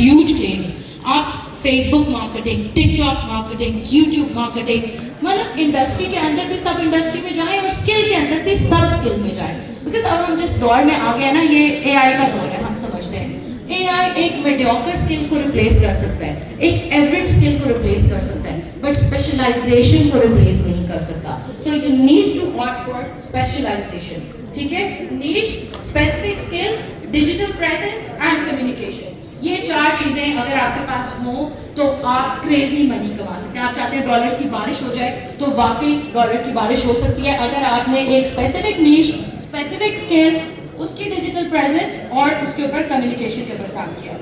Huge claims. आप Facebook marketing, TikTok marketing, YouTube marketing, मतलब industry के अंदर भी सब इंडस्ट्री में जाएं और स्किल के अंदर भी सब स्किल में जाएं। बिकॉज अब हम जिस दौर में आ गए ना, ये एआई का दौर है, हम समझते हैं एआई एक मीडियोकर स्किल को रिप्लेस कर सकता है, एक एवरेज स्किल को रिप्लेस कर सकता है, बट स्पेशलाइजेशन को रिप्लेस नहीं कर सकता। So you need to opt for specialization, ठीक है? Niche, specific skill, digital presence and communication, ये चार चीजें अगर आपके पास हो तो आप क्रेजी मनी कमा सकते हैं। आप चाहते हैं डॉलर्स की बारिश हो जाए तो वाकई डॉलर्स की बारिश हो सकती है अगर आपने एक स्पेसिफिक नीश, स्पेसिफिक स्किल, उसकी डिजिटल प्रेजेंस और उसके ऊपर कम्युनिकेशन के ऊपर काम किया।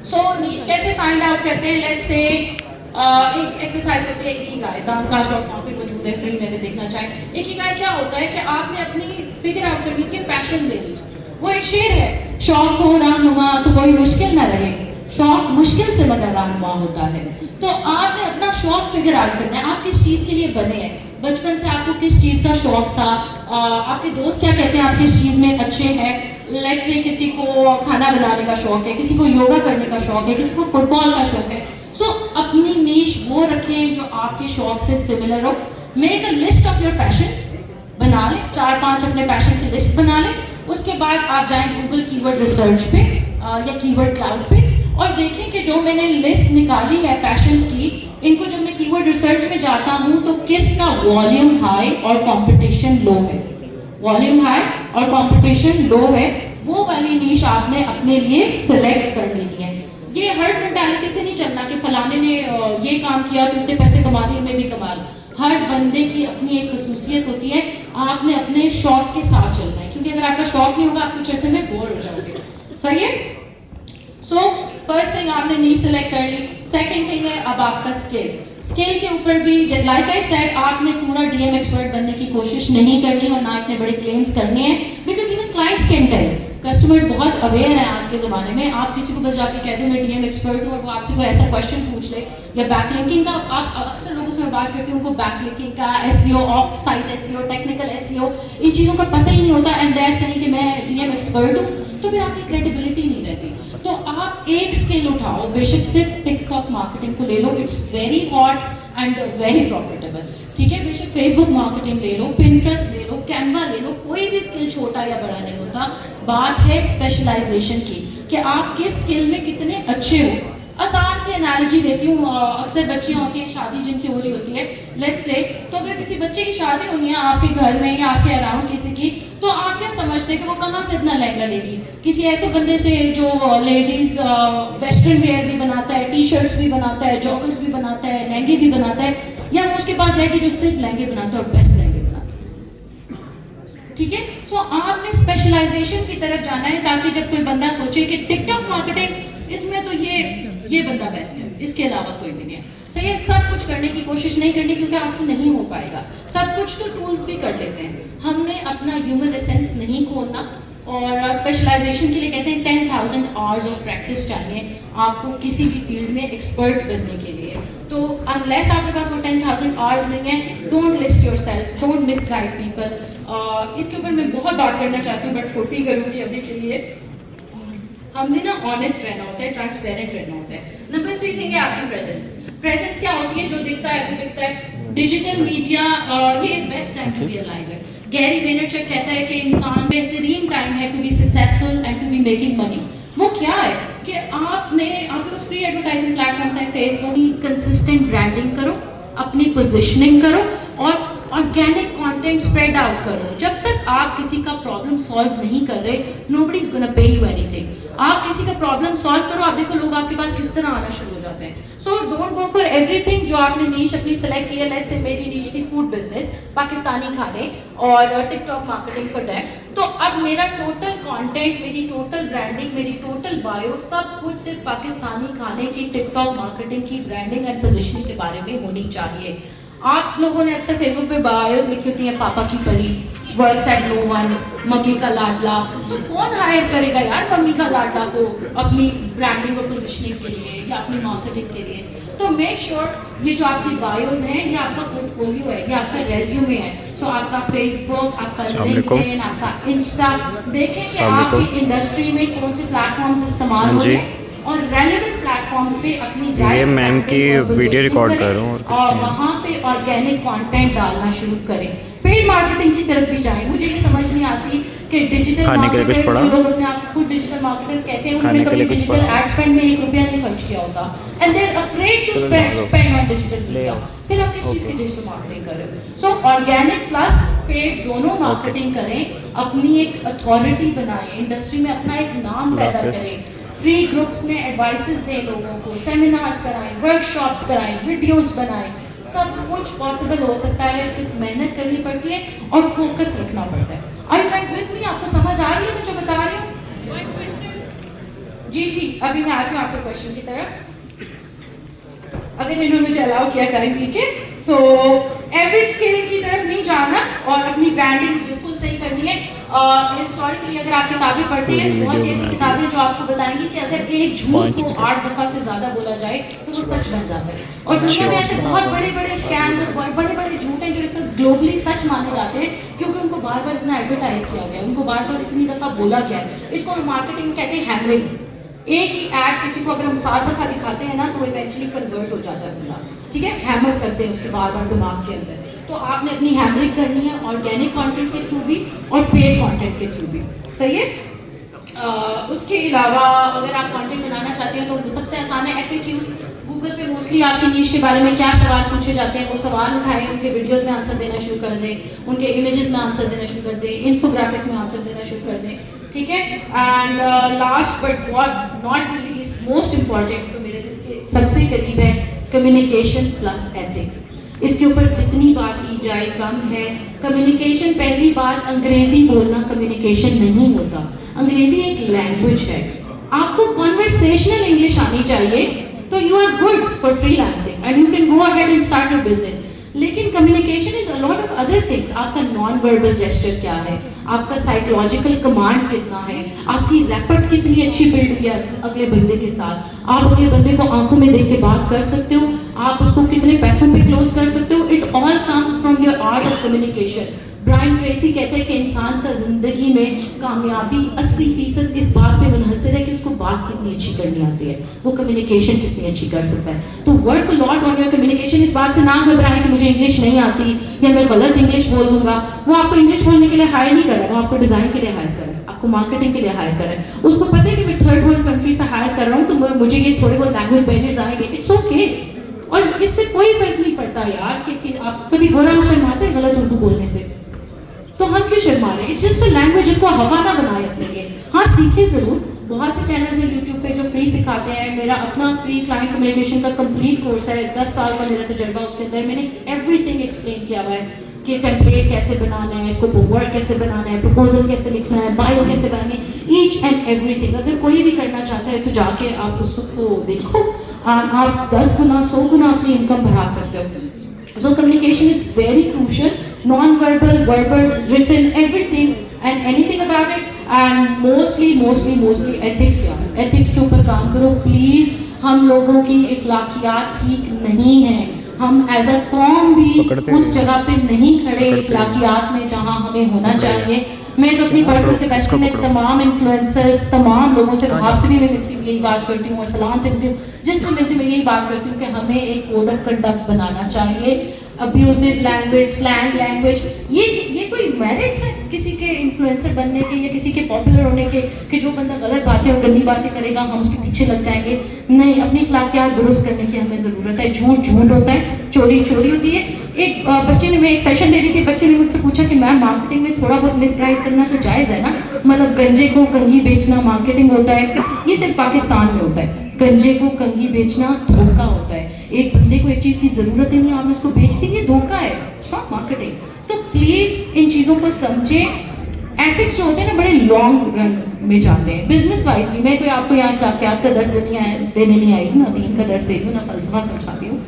सो नीश कैसे फाइंड आउट करते हैं? लेट्स से एक एक्सरसाइज होती है इकिगाई, damkash.com पे मौजूद है, फ्री में अगर देखना चाहें। इकिगाई क्या होता है कि आपने अपनी फिगर आउट करनी होती है पैशन लिस्ट। वो एक शेर है, शौक हो राहनुमा तो कोई मुश्किल ना रहे, शौक मुश्किल से मगर राहनुमा होता है। तो आपने अपना शौक फिगर आउट करना है, आप किस चीज के लिए बने हैं, बचपन से आपको किस चीज का शौक था, आपके दोस्त क्या कहते हैं आप किस चीज में अच्छे हैं। लेट्स से किसी को खाना बनाने का शौक है, किसी को योगा करने का शौक है, किसी को फुटबॉल का शौक है। सो अपनी नीश वो रखें जो आपके शौक से सिमिलर हो। Make a list of your passions, बना लें 4-5 अपने पैशन की लिस्ट बना लें। उसके बाद आप जाएं गूगल कीवर्ड रिसर्च पे या कीवर्ड क्लाउड पे और देखें कि जो मैंने लिस्ट निकाली है पैशंस की, इनको जब मैं कीवर्ड रिसर्च में जाता हूं तो किसका वॉल्यूम हाई और कंपटीशन लो है। वॉल्यूम हाई और कंपटीशन लो है, वो वाली नीश आपने अपने लिए सिलेक्ट कर लेनी है। ये हर्ड मेंटालिटी से नहीं चलना कि फलाने ने ये काम किया तो इतने पैसे कमा लिए, मैं भी कमा लूं। हर बंदे की अपनी एक खसूसियत होती है, आपने अपने शौक के साथ चलना है, क्योंकि अगर आपका शौक नहीं होगा आप कुछ ऐसे में बोर हो जाओगे। सही है? सो फर्स्ट थिंग आपने नीश सेलेक्ट कर ली। सेकंड थिंग है अब आपका स्किल। स्किल के ऊपर भी लाइक आई सेड, आपने पूरा डीएम एक्सपर्ट बनने की कोशिश नहीं करनी और ना इतने बड़े क्लेम्स करने हैं, because even clients can tell. Customers बहुत अवेयर हैं आज के ज़माने में। आप किसी को बस जाके कह दो मैं डीएम एक्सपर्ट हूँ और वो आपसे कोई ऐसा क्वेश्चन पूछ ले, या बैकलिंकिंग का, आप अक्सर लोगों से मैं बात करती हूँ, उनको बैकलिंकिंग का, SEO, off site SEO, technical SEO, इन चीज़ों का पता ही नहीं होता एंड दे आर सेइंग कि मैं डीएम एक्सपर्ट हूँ, तो फिर आपकी क्रेडिबिलिटी नहीं रहती। तो आप एक स्किल उठाओ, बेशक सिर्फ टिकटॉक मार्केटिंग को ले लो, it's very hot and very profitable, ठीक है? बेशक फेसबुक मार्केटिंग ले लो, पिंटरेस्ट ले लो, कैनवा ले लो, कोई भी स्किल छोटा या बड़ा नहीं होता। बात है स्पेशलाइजेशन की कि आप किस स्किल में कितने अच्छे हो। आसान से एनालॉजी देती हूँ, अक्सर बच्चियाँ होती हैं शादी जिनकी हो रही होती है, लेट्स से, तो अगर किसी बच्चे की शादी होनी है आपके घर में या आपके अराउंड किसी की, तो आप क्या समझते हैं कि वो कहाँ से अपना लहंगा लेगी? किसी ऐसे बंदे से जो लेडीज वेस्टर्न वेयर भी बनाता है, टी शर्ट्स भी बनाता है, जॉकेट्स भी बनाता है, लहंगे भी बनाता है, या वो उसके पास जाएगी जो सिर्फ लहंगे बनाता है और बेस्ट लहंगे बनाता है, ठीक है? सो आपने स्पेशलाइजेशन की तरफ जाना है ताकि जब कोई बंदा सोचे कि टिकटॉक मार्केटिंग इसमें तो ये बंदा बेस्ट है, इसके अलावा कोई भी नहीं है। सही है? सब कुछ करने की कोशिश नहीं करनी क्योंकि आपसे नहीं हो पाएगा। सब कुछ तो टूल्स भी कर लेते हैं, हमने अपना ह्यूमन एसेंस नहीं खोलना। और स्पेशलाइजेशन के लिए कहते हैं 10,000 आवर्स ऑफ प्रैक्टिस चाहिए आपको किसी भी फील्ड में एक्सपर्ट बनने के लिए। तो अनलेस आपके पास वो 10,000 आवर्स नहीं है, don't list yourself, don't misguide people. इसके ऊपर मैं बहुत बात करना चाहती हूँ बट छोटी करूँगी अभी के लिए। हमने ना ऑनेस्ट रहना होता है, ट्रांसपेरेंट रहना होता है। नंबर 3 थिंग है आपकी प्रेजेंस। प्रेजेंस क्या होती है? जो दिखता है वो बिकता है। डिजिटल मीडिया ये best time to be alive है। गैरी वेनरचक कहता है कि इंसान बेहतरीन टाइम है to be successful and to be making money. वो क्या है कि आपके पास फ्री एडवर्टाइजिंग प्लेटफॉर्म्स हैं, फेसबुक, कंसिस्टेंट ब्रांडिंग करो, अपनी पोजीशनिंग करो और ऑर्गेनिक कंटेंट स्प्रेड आउट करो। जब तक आप किसी का प्रॉब्लम सॉल्व नहीं कर रहे, nobody is gonna pay you anything. आप किसी का प्रॉब्लम सॉल्व करो, आप देखो लोग आपके पास किस तरह आना शुरू हो जाते हैं। So don't go for everything. जो आपने नीश अपनी सेलेक्ट की है, लेट्स से मेरी नीश थी फूड बिजनेस, पाकिस्तानी खाने और टिकटॉक मार्केटिंग फॉर दैट। तो अब मेरा टोटल कंटेंट, मेरी टोटल ब्रांडिंग, मेरी टोटल बायो सब कुछ सिर्फ पाकिस्तानी खाने की टिकटॉक मार्केटिंग की ब्रांडिंग एंड पोजीशनिंग के बारे में होनी चाहिए। आप लोगों ने अक्सर फेसबुक पे बायोस लिखी होती हैं, पापा की परी, वर्क्स एट नो वन, मम्मी का लाडला। तो कौन हायर करेगा यार मम्मी का लाडला को अपनी ब्रांडिंग और पोजीशनिंग के लिए या अपनी मार्केटिंग के लिए? तो मेक श्योर ये जो आपकी बायोस हैं ये आपका पोर्टफोलियो है, ये आपका रेज्यूमे है। सो आपका फेसबुक, आपका लिंक्डइन, आपका इंस्टा, देखें कि आपकी इंडस्ट्री में कौन से प्लेटफॉर्म्स इस्तेमाल हो रहे हैं और रेलेवेंट प्लेटफॉर्म्स पे अपनी ये मैम की वीडियो रिकॉर्ड कर रहा हूँ और वहाँ पे ऑर्गेनिक कंटेंट डालना शुरू करें। पेड मार्केटिंग की तरफ भी जाएं। मुझे ये समझ नहीं आती कि डिजिटल खाने के लिए कुछ मार्केटर्स पड़ा? जो लोग अपने आप खुद डिजिटल मार्केटर्स कहते हैं, खाने उन्होंने के लिए कभी कुछ डिजिटल पड़ा? एड स्पेंड में 1 रुपया नहीं खर्च किया होता and they are afraid to spend on digital media. फिर आप किस चीज़ की डिजिटल मार्केटिंग कर रहे हो? सो ऑर्गेनिक प्लस पेड दोनों मार्केटिंग करें, अपनी एक अथॉरिटी बनाएं, इंडस्ट्री में अपना एक नाम पैदा करें, फ्री ग्रुप्स में एडवाइसेस दें लोगों को, सेमिनार्स कराएं, वर्कशॉप्स कराएं, वीडियोस बनाएं। सब कुछ पॉसिबल हो सकता है, सिर्फ मेहनत करनी पड़ती है और फोकस रखना पड़ता है। Are you guys with me? आपको समझ आ रही है मैं जो बता रही हूँ? जी जी, अभी मैं आती हूँ आपके क्वेश्चन की तरफ, अगर इन्होंने मुझे अलाउ किया करें, ठीक है। सो एवरेज स्केल की तरफ नहीं जाना और अपनी ब्रांडिंग बिल्कुल सही करनी है। हिस्टोरिकली अगर आप किताबें पढ़ते हैं तो बहुत सी ऐसी किताबें जो आपको बताएंगी कि अगर एक झूठ को 8 दफा से ज्यादा बोला जाए तो वो सच बन जाता है। और दुनिया में ऐसे बहुत बड़े बड़े स्कैम्स और बड़े बड़े झूठ हैं जो इस वक्त ग्लोबली सच माने जाते हैं, क्योंकि उनको बार बार इतना एडवर्टाइज किया गया है, उनको बार बार इतनी दफा बोला गया है। इसको मार्केटिंग कहते हैं हैमरिंग। एक ही ऐड किसी को अगर हम 7 दफा दिखाते हैं ना तो वो इवेंचुअली कन्वर्ट हो जाता है बंदा, ठीक है। हैमर करते हैं उसके बार बार दिमाग के अंदर। तो आपने अपनी हैमरिंग करनी है ऑर्गेनिक कंटेंट के थ्रू भी और पेड कंटेंट के थ्रू भी, सही है। उसके अलावा अगर आप कंटेंट बनाना चाहते हैं तो सबसे आसान है FAQs। गूगल पे मोस्टली आपकी नीश के बारे में क्या सवाल पूछे जाते हैं वो सवाल उठाएं, उनके वीडियोस में आंसर देना शुरू कर दें, उनके इमेजेस में आंसर देना शुरू कर दें, इन्फोग्राफिक्स में आंसर देना शुरू कर दें, ठीक है। And last but not least most important जो मेरे दिल के सबसे करीब है, कम्युनिकेशन प्लस एथिक्स। इसके ऊपर जितनी बात की जाए कम है। कम्युनिकेशन, पहली बात, अंग्रेजी बोलना कम्युनिकेशन नहीं होता। अंग्रेजी एक लैंग्वेज है। आपको कॉन्वर्सेशनल इंग्लिश आनी चाहिए तो you are good for freelancing and you can go ahead and start your business. लेकिन communication is a lot of other things. आपका नॉन वर्बल जेस्चर क्या है, आपका साइकोलॉजिकल कमांड कितना है, आपकी रैपट कितनी अच्छी बिल्ड हुई है अगले बंदे के साथ, आप अगले बंदे को आंखों में देख के बात कर सकते हो, आप उसको कितने पैसों पे क्लोज कर सकते हो। It all comes from your art of communication. Brian Tracy कहते हैं कि इंसान का जिंदगी में कामयाबी 80% इस बात पे मुनहसर है कि उसको बात कितनी अच्छी करनी आती है, वो कम्युनिकेशन कितनी अच्छी कर सकता है। तो work lot on your communication. इस बात से ना घबराएं कि मुझे इंग्लिश नहीं आती या मैं गलत इंग्लिश बोल दूंगा। वो आपको इंग्लिश बोलने के लिए हायर नहीं कर रहा है, वो आपको डिजाइन के लिए हायर कर रहा है, आपको मार्केटिंग के लिए हायर कर रहा है। उसको पता है कि मैं थर्ड वर्ल्ड कंट्री से हायर कर रहा हूँ तो मुझे ये थोड़े बहुत लैंग्वेज बैरियर्स आएंगे, इट्स ओके। और इससे कोई फर्क नहीं पड़ता यार कि आप कभी बुरा शर्माते हैं गलत उर्दू बोलने से, तो हम क्यों शर्मा रहे हैं? इट्स जस्ट अ लैंग्वेज, जिसको हवा ना बनाए अपने लिए। हाँ, सीखे जरूर। बहुत से चैनल्स हैं यूट्यूब पे जो फ्री सिखाते हैं। मेरा अपना फ्री क्लाइंट कम्युनिकेशन का कंप्लीट कोर्स है, 10 साल का मेरा तजर्बा। उसके अंदर मैंने एवरीथिंग एक्सप्लेन किया हुआ है कि टेम्पलेट कैसे बनाना है, इसको वर्ड कैसे बनाना है, प्रपोजल कैसे लिखना है, बायो कैसे बनानी है, ईच एंड एवरीथिंग। अगर कोई भी करना चाहता है तो जाके आप उसको देखो, आप 10 गुना 100 गुना अपनी इनकम बढ़ा सकते हो। So communication is very crucial, non-verbal, verbal, written, everything and anything about it, and mostly ethics यार, ethics के ऊपर काम करो प्लीज। हम लोगों की इखलाकियात ठीक नहीं है, हम एज अ कौम भी उस जगह पे नहीं खड़े इखलाकियात में जहाँ हमें होना चाहिए। मैं तो अपनी पर्सनल कैपेसिटी में तमाम इन्फ्लुएंसर्स, तमाम लोगों से, आपसे भी मैं मिलती हूँ यही बात करती हूँ, और सलाम से मिलती हूँ, जिससे मिलती हूँ मैं यही बात करती हूँ कि हमें एक कोड ऑफ कंडक्ट बनाना चाहिए। अब्यूजिव लैंग्वेज, स्लैंग लैंग्वेज, ये कोई मेरिट्स है किसी के इन्फ्लुएंसर बनने के या किसी के पॉपुलर होने के कि जो बंदा गलत बातें और गंदी बातें करेगा हम उसके पीछे लग जाएंगे? नहीं, अपनी अखलाकियात दुरुस्त करने की हमें ज़रूरत है। झूठ झूठ होता है, चोरी चोरी होती है। एक बच्चे ने, मैं एक सेशन दे रही थी, बच्चे ने मुझसे पूछा कि मैम मार्केटिंग में थोड़ा बहुत मिसगाइड करना तो जायज़ है ना? मतलब गंजे को कंघी बेचना मार्केटिंग होता है? ये सिर्फ पाकिस्तान में होता है। गंजे को कंघी बेचना धोखा होता है। एक बंदे को एक चीज़ की ज़रूरत ही नहीं, आपने उसको बेच दी, ये धोखा है, इट्स नॉट मार्केटिंग। तो प्लीज़ इन चीज़ों को समझें। एथिक्स जो होते हैं ना बड़े लॉन्ग रन में जाते हैं। बिजनेस वाइज भी मैं कोई आपको यहाँ अखलाकियात का दर्स देने नहीं आई, ना दीन का दर्स दे दूँ, ना फलसफा समझाती हूँ।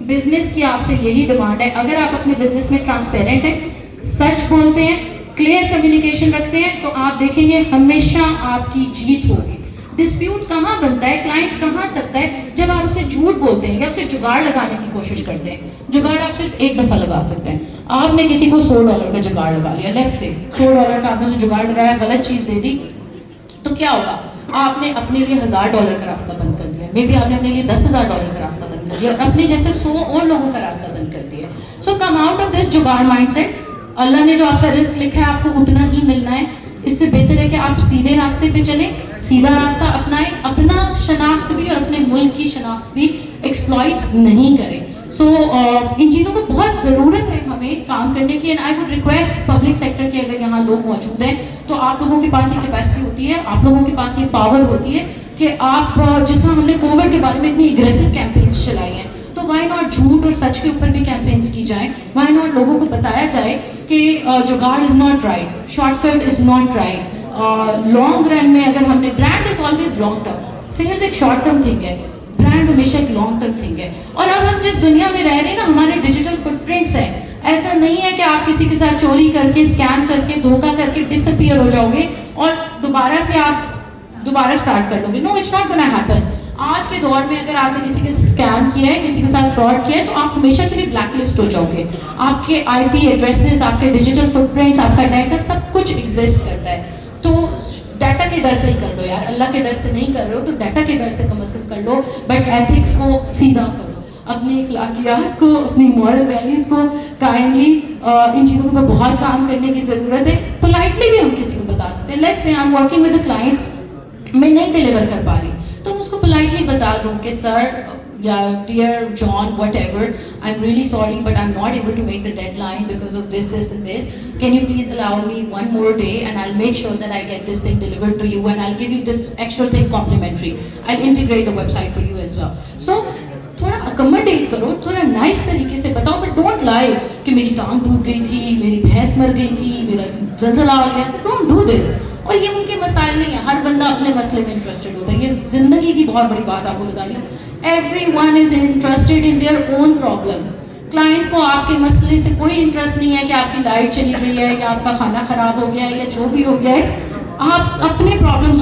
बिजनेस की आपसे यही डिमांड है, अगर आप अपने बिजनेस में ट्रांसपेरेंट हैं, सच बोलते हैं, क्लियर कम्युनिकेशन रखते हैं, तो आप देखेंगे हमेशा आपकी जीत होगी। डिस्प्यूट कहाँ बनता है, क्लाइंट कहाँ तकता है? जब आप उसे झूठ बोलते हैं या उसे जुगाड़ लगाने की कोशिश करते हैं। जुगाड़ आप सिर्फ एक दफ़ा लगा सकते हैं। आपने किसी को $100 का जुगाड़ लगा लिया, लेट्स से $100 का आपने उसे जुगाड़ लगाया, गलत चीज़ दे दी, तो क्या होगा? आपने अपने लिए $1000 का रास्ता बंद कर दिया, मे बी आपने अपने लिए $10,000 का रास्ता बंद कर दिया और अपने जैसे 100 और लोगों का रास्ता बंद कर दिया। सो कम आउट ऑफ दिस जुगाड़ माइंडसेट। अल्लाह ने जो आपका रिस्क लिखा है आपको उतना ही मिलना है। इससे बेहतर है कि आप सीधे रास्ते पे चलें, सीधा रास्ता अपनाएं, अपना शनाख्त भी और अपने मुल्क की शनाख्त भी एक्सप्लॉइट नहीं करें। सो इन चीज़ों को बहुत ज़रूरत है हमें काम करने की। And I would request public sector के अगर यहाँ लोग मौजूद हैं तो आप लोगों के पास ये कैपेसिटी होती है, आप लोगों के पास ये पावर होती है कि आप जिस तरह हमने कोविड के बारे में इतनी एग्रेसिव कैंपेन्स चलाई हैं, तो वाई नॉट झूठ और सच के ऊपर भी कैंपेन्स की जाए। वाई नॉट लोगों को बताया जाए कि जुगाड़ is not right, shortcut is not right. Long run में अगर हमने, brand is always long term, sales एक शॉर्ट टर्म थिंग है, ब्रांड हमेशा एक लॉन्ग टर्म थिंग है। और अब हम जिस दुनिया में रह रहे हैं ना, हमारे डिजिटल फुटप्रिंट्स हैं, ऐसा नहीं है कि आप किसी के साथ चोरी करके, स्कैम करके, धोखा करके डिसअपीयर हो जाओगे और दोबारा स्टार्ट कर लोगे। No, it's not gonna happen. आज के दौर में अगर आपने किसी के स्कैम किया है, किसी के साथ फ्रॉड किया है, तो आप हमेशा के लिए ब्लैकलिस्ट हो जाओगे। आपके IP एड्रेसेस, आपके डिजिटल फुटप्रिंट्स, आपका डाटा, सब कुछ एग्जिस्ट करता है। तो डाटा के डर से ही कर लो यार, अल्लाह के डर से नहीं कर रहे हो तो डाटा के डर से कम से कम कर लो, बट एथिक्स को सीधा करो, अपनी अखलाकियात को, अपनी मॉरल वैल्यूज़ को काइंडली, इन चीज़ों पर बहुत काम करने की ज़रूरत है। पोलाइटली भी हम किसी को बता सकते हैं। Let's say I am working with a client, मैं नहीं डिलीवर कर पा रही, तो मैं उसको पोलाइटली बता दूं कि सर या dear John, whatever, I'm really sorry but I'm not able to make the deadline because of this and this. Can you please allow me one more day and I'll make sure that I get this thing delivered to you and I'll give you this extra thing complimentary. I'll integrate the website for you as well. So थोड़ा accommodate करो, थोड़ा nice तरीके से बताओ, but don't lie कि मेरी टांग टूट गई थी, मेरी भैंस मर गई थी, मेरा जलजला आ गया, तो डोंट डू दिस। और ये उनके मसाइल नहीं है, हर बंदा अपने मसले में इंटरेस्टेड होता है। ये जिंदगी की बहुत बड़ी बात आपको बता रही हूँ, everyone is interested in their own problem. Client को आपके मसले से कोई इंटरेस्ट नहीं है कि आपकी लाइट चली गई है या आपका खाना खराब हो गया है या जो भी हो गया है। आप अपने प्रॉब्लम्स